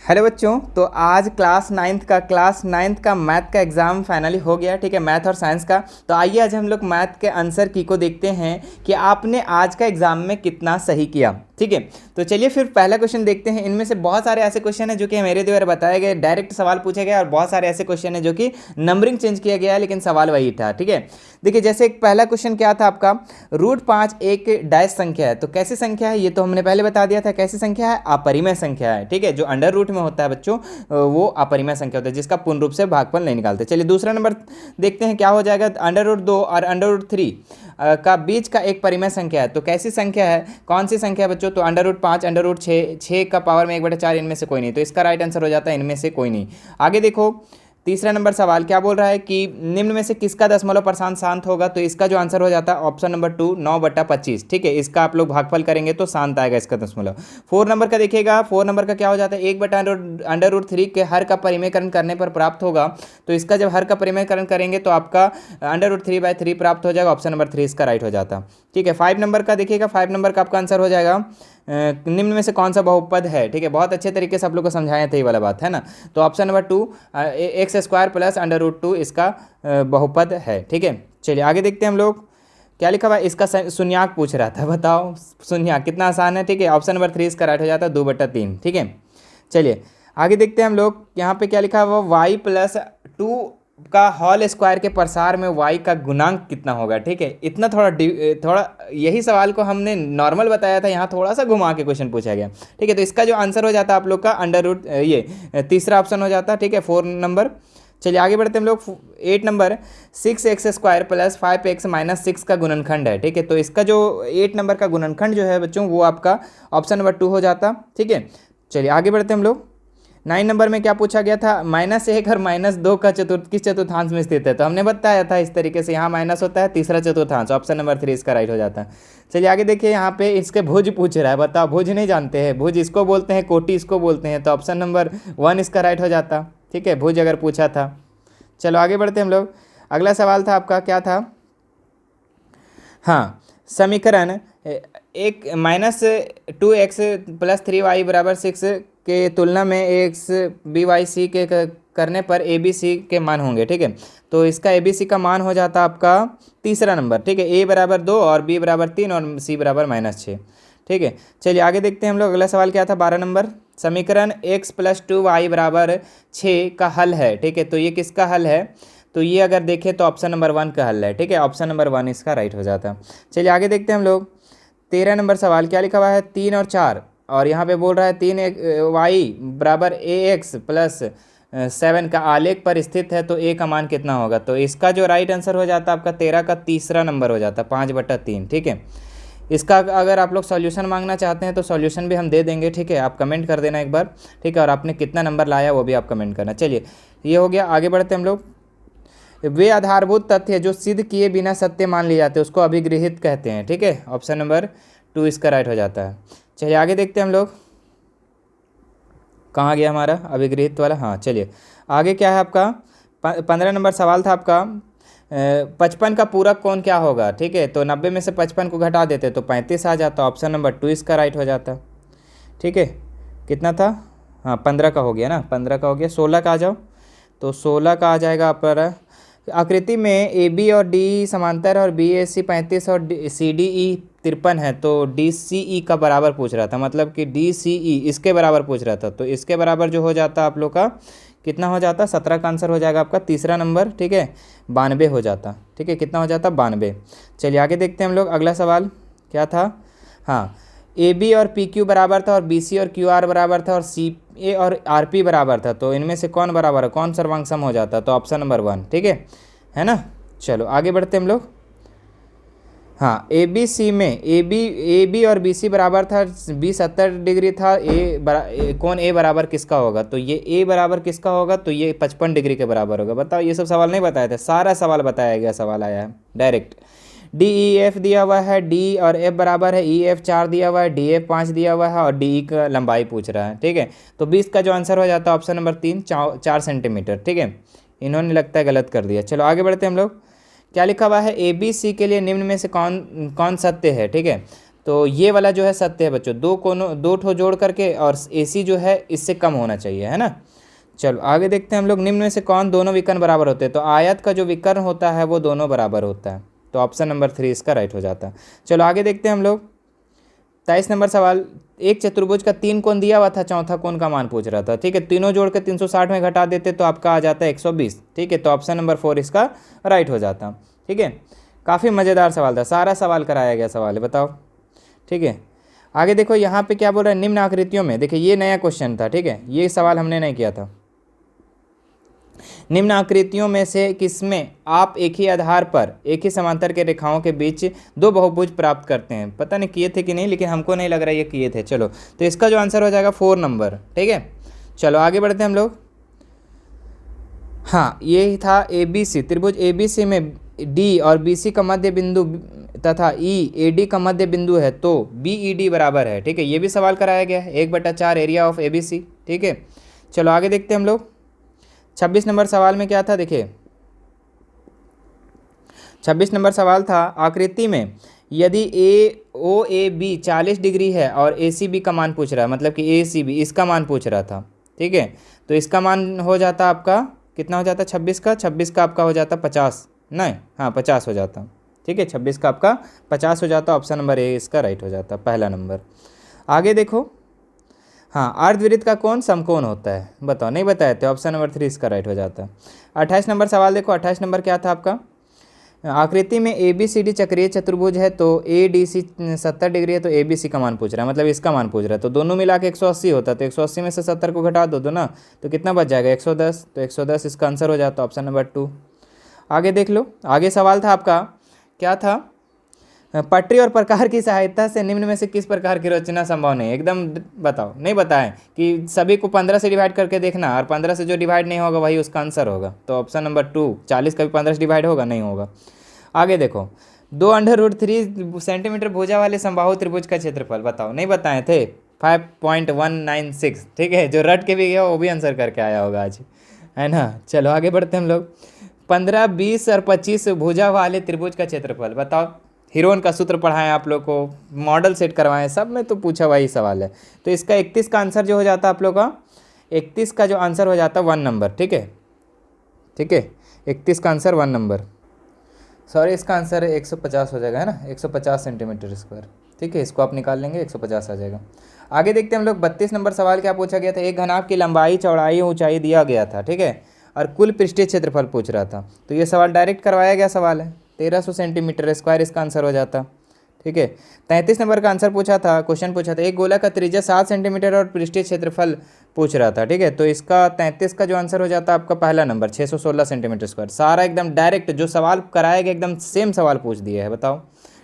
Hello बच्चों। तो आज क्लास नाइन्थ का मैथ का एग्ज़ाम फाइनली हो गया। ठीक है, मैथ और साइंस का। तो आइए आज हम लोग मैथ के आंसर की को देखते हैं कि आपने आज का एग्ज़ाम में कितना सही किया। ठीक है, तो चलिए फिर पहला क्वेश्चन देखते हैं। इनमें से बहुत सारे ऐसे क्वेश्चन हैं जो कि मेरे द्वारा बताए गए, डायरेक्ट सवाल पूछे गए, और बहुत सारे ऐसे क्वेश्चन हैं जो कि नंबरिंग चेंज किया गया है लेकिन सवाल वही था। ठीक है, देखिए जैसे एक पहला क्वेश्चन क्या था आपका, √5 एक डैश संख्या है। तो कैसी संख्या है ये तो हमने पहले बता दिया था। कैसी संख्या है? अपरिमेय संख्या है। ठीक है, जो अंडर रूट में होता है बच्चों वो अपरिमेय संख्या होता है जिसका पूर्ण रूप से भागफल नहीं निकालते। चलिए दूसरा नंबर देखते हैं क्या हो जाएगा। √2 और √3 का बीच का एक परिमेय संख्या है। तो कैसी संख्या है, कौन सी संख्या है बच्चों? तो √5 √6, 6 का पावर में 1/4, इनमें से कोई नहीं। तो इसका राइट आंसर हो जाता है इनमें से कोई नहीं। आगे देखो तीसरा नंबर सवाल क्या बोल रहा है कि निम्न में से किसका दशमलव प्रशांत शांत होगा। तो इसका जो आंसर हो जाता है ऑप्शन नंबर 2, 9/25। ठीक है, इसका आप लोग भागफल करेंगे तो शांत आएगा इसका दशमलव। 4 नंबर का देखिएगा, 4 नंबर का क्या हो जाता है, 1/√3 के हर का परिमेयकरण करने पर प्राप्त होगा। तो इसका जब हर का परिमेयकरण करेंगे तो आपका √3/3 प्राप्त हो जाएगा। ऑप्शन नंबर 3 इसका राइट हो जाता। ठीक है, 5 नंबर का देखिएगा, 5 नंबर का आपका आंसर हो जाएगा निम्न में से कौन सा बहुपद है। ठीक है, बहुत अच्छे तरीके से आप लोग को समझाया था ये वाला बात है ना। तो ऑप्शन नंबर 2, x² + √2 इसका बहुपद है। ठीक है, चलिए आगे देखते हैं हम लोग क्या लिखा हुआ है। इसका शून्याक पूछ रहा था, बताओ शून्याक कितना आसान है। ठीक है, ऑप्शन नंबर 3 इसका राइट हो जाता है 2/3। ठीक है, चलिए आगे देखते हैं हम लोग यहाँ पे क्या लिखा हुआ, y + 2 का होल स्क्वायर के प्रसार में y का गुणांक कितना होगा। ठीक है, इतना थोड़ा यही सवाल को हमने नॉर्मल बताया था, यहाँ थोड़ा सा घुमा के क्वेश्चन पूछा गया। ठीक है, तो इसका जो आंसर हो जाता है आप लोग का ये तीसरा ऑप्शन हो जाता है। ठीक है, 4 नंबर। चलिए आगे बढ़ते हैं हम लोग। 8 नंबर 6x² + 5x - 6 का गुणनखंड है। ठीक है, तो इसका जो 8 नंबर का गुणनखंड जो है बच्चों वो आपका ऑप्शन नंबर 2 हो जाता। ठीक है, चलिए आगे बढ़ते हैं हम लोग। 9 नंबर में क्या पूछा गया था, -1 और -2 का किस चतुर्थांश में स्थित है। तो हमने बताया था इस तरीके से, यहाँ माइनस होता है तीसरा चतुर्थांश। ऑप्शन नंबर 3 इसका राइट हो जाता है। चलिए आगे देखिए, यहाँ पे इसके भुज पूछ रहा है, बताओ भुज नहीं जानते हैं, भुज इसको बोलते हैं, कोटि इसको बोलते हैं। तो ऑप्शन नंबर 1 इसका राइट हो जाता। ठीक है, भुज अगर पूछा था। चलो आगे बढ़ते हैं हम लोग। अगला सवाल था आपका क्या था, हाँ समीकरण एक -2x + 3y = 6 के तुलना में x by/c के करने पर ABC के मान होंगे। ठीक है, तो इसका ABC का मान हो जाता आपका तीसरा नंबर। ठीक है, a = 2 और b = 3 और c = -6। ठीक है, चलिए आगे देखते हैं हम लोग। अगला सवाल क्या था, 12 नंबर, समीकरण x + 2y = 6 का हल है। ठीक है, तो ये किसका हल है, तो ये अगर देखें तो ऑप्शन नंबर 1 का हल है। ठीक है, ऑप्शन नंबर 1 इसका राइट हो जाता। चलिए आगे देखते हैं हम लोग। 13 नंबर सवाल क्या लिखा हुआ है, 3 और 4, और यहाँ पे बोल रहा है 3y = ax + 7 का आलेख पर स्थित है, तो a का मान कितना होगा। तो इसका जो राइट आंसर हो जाता है आपका 13 का तीसरा नंबर हो जाता है 5/3। ठीक है, इसका अगर आप लोग सॉल्यूशन मांगना चाहते हैं तो सॉल्यूशन भी हम दे देंगे। ठीक है, आप कमेंट कर देना एक बार। ठीक है, और आपने कितना नंबर लाया वो भी आप कमेंट करना। चलिए ये हो गया, आगे बढ़ते हम लोग। वे आधारभूत तथ्य जो सिद्ध किए बिना सत्य मान लिए जाते हैं उसको अभिगृहित कहते हैं। ठीक है, ऑप्शन नंबर 2 इसका राइट हो जाता है। चलिए आगे देखते हैं हम लोग, कहाँ गया हमारा अभिगृहित वाला। हाँ चलिए आगे क्या है आपका, 15 नंबर सवाल था आपका, 55 का पूरक कौन क्या होगा। ठीक है, तो 90 में से 55 को घटा देते तो 35 आ जाता। ऑप्शन नंबर 2 इसका राइट हो जाता। ठीक है, कितना था, हाँ 15 का हो गया ना, 15 का हो गया। 16 का आ जाओ, तो 16 का आ जाएगा आपका, आकृति में ए बी और डी समांतर और बी ए सी 35 और सी डी ई 53 है। तो डी सी ई का बराबर पूछ रहा था, मतलब कि डी सी ई इसके बराबर पूछ रहा था। तो इसके बराबर जो हो जाता आप लोग का कितना हो जाता, 17 का आंसर हो जाएगा आपका तीसरा नंबर। ठीक है, 92 हो जाता। ठीक है, कितना हो जाता, 92। चलिए आगे देखते हैं हम लोग। अगला सवाल क्या था, हाँ ए बी और पी क्यू बराबर था और बी सी और क्यू आर बराबर था और सी ए और आर पी बराबर था। तो इनमें से कौन बराबर है, कौन सर्वांग सम हो जाता। तो ऑप्शन नंबर 1। ठीक है ना। चलो आगे बढ़ते हम लोग। हाँ ए बी सी में ए बी और बी सी बराबर था, बी 70 डिग्री था, कौन ए बराबर किसका होगा। तो ये ए बराबर किसका होगा, तो ये 55 डिग्री के बराबर होगा। बताओ, ये सब सवाल नहीं बताए थे, सारा सवाल बताया गया, सवाल आया है डायरेक्ट। डी ई एफ दिया हुआ है, डी और एफ बराबर है, ई एफ 4 दिया हुआ है, डी एफ 5 दिया हुआ है और डी ई का लंबाई पूछ रहा है। ठीक है, तो 20 का जो आंसर हो जाता है ऑप्शन नंबर 3, 4 सेंटीमीटर। ठीक है, इन्होंने लगता है गलत कर दिया। चलो आगे बढ़ते हैं हम लोग। क्या लिखा हुआ है, ए बी सी के लिए निम्न में से कौन कौन सत्य है। ठीक है, तो ये वाला जो है सत्य है बच्चों, दो कोनों दो ठो जोड़ करके, और AC जो है इससे कम होना चाहिए, है ना। चलो आगे देखते हैं हम लोग, निम्न में से कौन दोनों विकर्ण बराबर होते हैं। तो आयत का जो विकर्ण होता है वो दोनों बराबर होता है, तो ऑप्शन नंबर 3 इसका राइट हो जाता है। चलो आगे देखते हैं हम लोग 23 नंबर सवाल। एक चतुर्भुज का 3 कोण दिया हुआ था, चौथा कोण का मान पूछ रहा था, ठीक है। तीनों जोड़ के 360 में घटा देते तो आपका आ जाता है 120, ठीक है। तो ऑप्शन नंबर 4 इसका राइट हो जाता, ठीक है। काफ़ी मज़ेदार सवाल था, सारा सवाल कराया गया सवाल है, बताओ, ठीक है। आगे देखो यहाँ पे क्या बोल रहा है, निम्न आकृतियों में, देखिए ये नया क्वेश्चन था, ठीक है, ये सवाल हमने नहीं किया था। निम्न आकृतियों में से किसमें आप एक ही आधार पर एक ही समांतर के रेखाओं के बीच दो बहुभुज प्राप्त करते हैं। पता नहीं किए थे कि नहीं, लेकिन हमको नहीं लग रहा ये किए थे। चलो तो इसका जो आंसर हो जाएगा 4 नंबर, ठीक है। चलो आगे बढ़ते हैं हम लोग। हाँ, ये था ABC त्रिभुज, ABC में D और BC का मध्य बिंदु तथा EAD का मध्य बिंदु है, तो BED बराबर है, ठीक है। ये भी सवाल कराया गया है, 1/4 एरिया ऑफ ABC, ठीक है। चलो आगे देखते हैं हम लोग 26 नंबर सवाल में क्या था, देखिए 26 नंबर सवाल था, आकृति में यदि OAB 40 डिग्री है और ACB का मान पूछ रहा है, मतलब कि ACB इसका मान पूछ रहा था, ठीक है। तो इसका मान हो जाता आपका कितना हो जाता, 26 का आपका हो जाता 50, नहीं हाँ 50 हो जाता, ठीक है। 26 का आपका 50 हो जाता, ऑप्शन नंबर A इसका राइट हो जाता, पहला नंबर। आगे देखो, हाँ, अर्धवृत्त का कोण समकोण होता है, बताओ, नहीं बताए थे, ऑप्शन नंबर 3 इसका राइट हो जाता है। 28 नंबर सवाल देखो, 28 नंबर क्या था आपका, आकृति में ABCD चक्रीय चतुर्भुज है, तो ADC 70 डिग्री है, तो ABC का मान पूछ रहा है, मतलब इसका मान पूछ रहा है। तो दोनों मिला के 180 होता है, तो 180 में से 70 को घटा दो ना, तो कितना बच जाएगा 110, तो 110 इसका आंसर हो जाता, ऑप्शन नंबर 2। आगे देख लो, आगे सवाल था आपका, क्या था, पटरी और प्रकार की सहायता से निम्न में से किस प्रकार की रचना संभव नहीं, एकदम बताओ, नहीं बताएं कि सभी को 15 से डिवाइड करके देखना, और 15 से जो डिवाइड नहीं होगा वही उसका आंसर होगा, तो ऑप्शन नंबर 2, 40 का भी 15 से डिवाइड होगा, नहीं होगा। आगे देखो, 2√3 सेंटीमीटर भुजा वाले समबाहु त्रिभुज का क्षेत्रफल, बताओ, नहीं बताए थे, 5.196, ठीक है। जो रट के भी गया वो भी आंसर करके आया होगा आज, है ना। चलो आगे बढ़ते हम लोग, 15, 20 और 25 भुजा वाले त्रिभुज का क्षेत्रफल, बताओ। हीरोन का सूत्र पढ़ाएं आप लोग को, मॉडल सेट करवाएं, सब में तो पूछा वही सवाल है। तो इसका 31 का आंसर जो हो जाता आप लोग का, 31 का जो आंसर हो जाता 1 नंबर, ठीक है, ठीक है। 31 का आंसर 1 नंबर, सॉरी इसका आंसर 150 हो जाएगा, है ना, 150 सेंटीमीटर स्क्वायर, ठीक है। इसको आप निकाल लेंगे, 150 आ जाएगा। आगे देखते हैं हम लोग 32 नंबर सवाल क्या पूछा गया था, एक घनाभ की लंबाई, चौड़ाई, ऊंचाई दिया गया था, ठीक है, और कुल पृष्ठीय क्षेत्रफल पूछ रहा था। तो ये सवाल डायरेक्ट करवाया गया सवाल है, 1300 सेंटीमीटर स्क्वायर इसका आंसर हो जाता, ठीक है। 33 नंबर का आंसर पूछा था, क्वेश्चन पूछा था, एक गोला का त्रिज्या 7 सेंटीमीटर और पृष्ठीय क्षेत्रफल पूछ रहा था, ठीक है। तो इसका 33 का जो आंसर हो जाता आपका पहला नंबर, 616 सेंटीमीटर स्क्वायर। सारा एकदम डायरेक्ट जो सवाल कराया गया एकदम सेम सवाल पूछ दिया है, बताओ,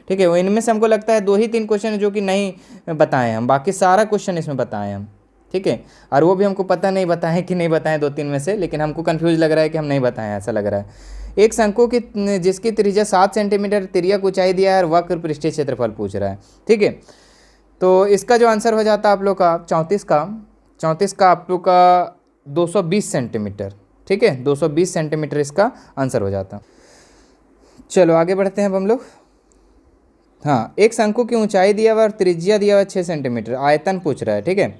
ठीक है। वो इनमें से हमको लगता है 2 ही 3 क्वेश्चन है जो कि नहीं बताए हम, बाकी सारा क्वेश्चन इसमें बताए हम, ठीक है। और वो भी हमको पता नहीं बताएं कि नहीं बताएं 2-3 में से, लेकिन हमको कन्फ्यूज लग रहा है कि हम नहीं बताएं, ऐसा लग रहा है। एक शंकु की जिसकी त्रिज्या 7 सेंटीमीटर, तिर्यक ऊंचाई दिया है और वक्र पृष्ठीय क्षेत्रफल पूछ रहा है, ठीक है। तो इसका जो आंसर हो जाता है आप लोग का 34 का आप लोग का 220 सेंटीमीटर, ठीक है, 220 सेंटीमीटर इसका आंसर हो जाता। चलो आगे बढ़ते हैं अब हम लोग। हाँ, एक शंकु की ऊंचाई दिया हुआ और त्रिज्या दिया हुआ 6 सेंटीमीटर, आयतन पूछ रहा है, ठीक है।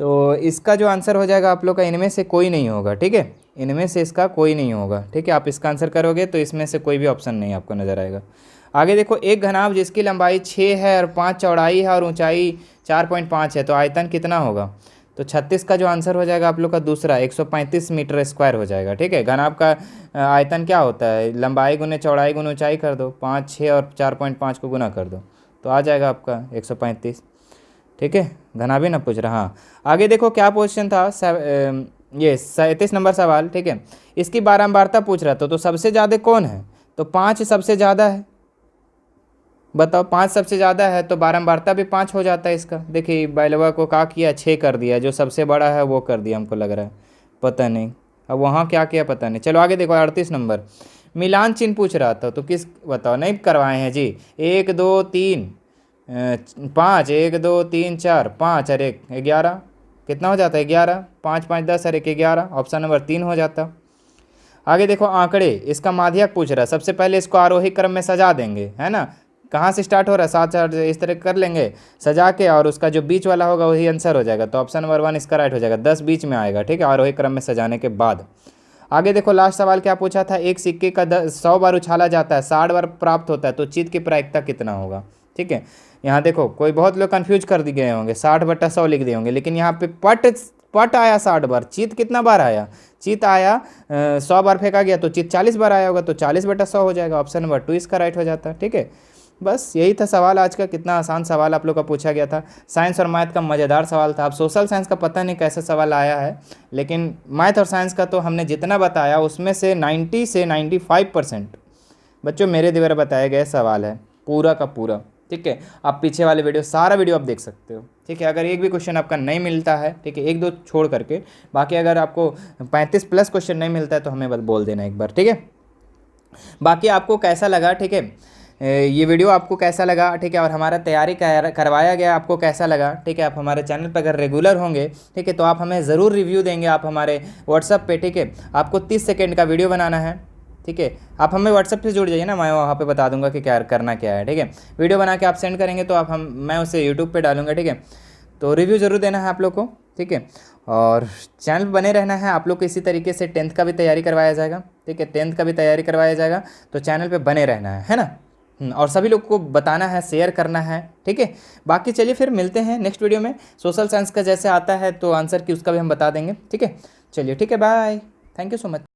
तो इसका जो आंसर हो जाएगा आप लोग का, इनमें से कोई नहीं होगा, ठीक है, इनमें से इसका कोई नहीं होगा, ठीक है। आप इसका आंसर करोगे तो इसमें से कोई भी ऑप्शन नहीं आपको नज़र आएगा। आगे देखो, एक घनाभ जिसकी लंबाई 6 है और 5 चौड़ाई है और ऊंचाई 4.5 है, तो आयतन कितना होगा। तो 36 का जो आंसर हो जाएगा आप लोग का दूसरा, 135 मीटर स्क्वायर हो जाएगा, ठीक है। घनाभ का आयतन क्या होता है, लंबाई गुने चौड़ाई गुने ऊंचाई कर दो, 5, 6 और 4.5 को गुना कर दो, तो आ जाएगा आपका 135, ठीक है। घनाभी ना पूछ रहा। हाँ, आगे देखो क्या क्वेश्चन था, ये 37 नंबर सवाल, ठीक है। इसकी बारंबारता पूछ रहा था, तो सबसे ज़्यादा कौन है, तो 5 सबसे ज़्यादा है, बताओ, 5 सबसे ज़्यादा है तो बारंबारता भी 5 हो जाता है इसका। देखिए बैलवा को क्या किया, 6 कर दिया, जो सबसे बड़ा है वो कर दिया, हमको लग रहा है, पता नहीं अब वहाँ क्या किया पता नहीं। चलो आगे देखो 38 नंबर, मिलान चिन्ह पूछ रहा था, तो किस बताओ, नहीं करवाए हैं जी, 1 2 3 5, 1 2 3 4 5 और 1 11, कितना हो जाता है 11, 5 5 10 और 1 11, ऑप्शन नंबर 3 हो जाता। आगे देखो आंकड़े, इसका माध्यक पूछ रहा है, सबसे पहले इसको आरोही क्रम में सजा देंगे, है ना, कहाँ से स्टार्ट हो रहा है, 7 4 इस तरह कर लेंगे सजा के, और उसका जो बीच वाला होगा वही आंसर हो जाएगा। तो ऑप्शन नंबर 1 इसका राइट हो जाएगा, 10 बीच में आएगा, ठीक है, और वही क्रम में सजाने के बाद। आगे देखो लास्ट सवाल क्या पूछा था, एक सिक्के का 100 बार उछाला जाता है, 60 बार प्राप्त होता है, तो चित्त की प्रायिकता कितना होगा। ठीक है, यहाँ देखो कोई बहुत लोग कंफ्यूज कर दिए गए होंगे, 60/100 लिख दिए होंगे, लेकिन यहाँ पे पट आया 60 बार, चित्त कितना बार आया, चित्त आया 100 बार फेंका गया तो चित्त 40 बार आया होगा, तो 40/100 हो जाएगा। ऑप्शन नंबर 2 इसका राइट हो जाता है। ठीक है, बस यही था सवाल आज का। कितना आसान सवाल आप लोग का पूछा गया था। साइंस और मैथ का मज़ेदार सवाल था। अब सोशल साइंस का पता नहीं कैसा सवाल आया है, लेकिन मैथ और साइंस का तो हमने जितना बताया उसमें से 90 से 95% बच्चों मेरे द्वारा बताए गए सवाल है, पूरा का पूरा। ठीक है, आप पीछे वाले वीडियो सारा वीडियो आप देख सकते हो। ठीक है, अगर एक भी क्वेश्चन आपका नहीं मिलता है, ठीक है, 1 2 छोड़ करके, बाकी अगर आपको 35+ क्वेश्चन नहीं मिलता है तो हमें बस बोल देना एक बार। ठीक है, बाकी आपको कैसा लगा, ठीक है, ये वीडियो आपको कैसा लगा, ठीक है, और हमारा तैयारी करवाया गया आपको कैसा लगा। ठीक है, आप हमारे चैनल पर अगर रेगुलर होंगे, ठीक है, तो आप हमें ज़रूर रिव्यू देंगे आप हमारे व्हाट्सअप पे। ठीक है, आपको 30 सेकेंड का वीडियो बनाना है। ठीक है, आप हमें व्हाट्सअप से जुड़ जाइए ना, मैं वहाँ पे बता दूंगा कि क्या करना क्या है। ठीक है, वीडियो बना के आप सेंड करेंगे तो मैं उसे यूट्यूब पे डालूंगा। ठीक है, तो रिव्यू ज़रूर देना है आप लोग को। ठीक है, और चैनल पर बने रहना है। आप लोग को इसी तरीके से 10th का भी तैयारी करवाया जाएगा। ठीक है, 10th का भी तैयारी करवाया जाएगा, तो चैनल पे बने रहना है ना। और सभी लोग को बताना है, शेयर करना है। ठीक है, बाकी चलिए फिर मिलते हैं नेक्स्ट वीडियो में। सोशल साइंस का जैसे आता है तो आंसर की उसका भी हम बता देंगे। ठीक है, चलिए, ठीक है, bye, thank you so much.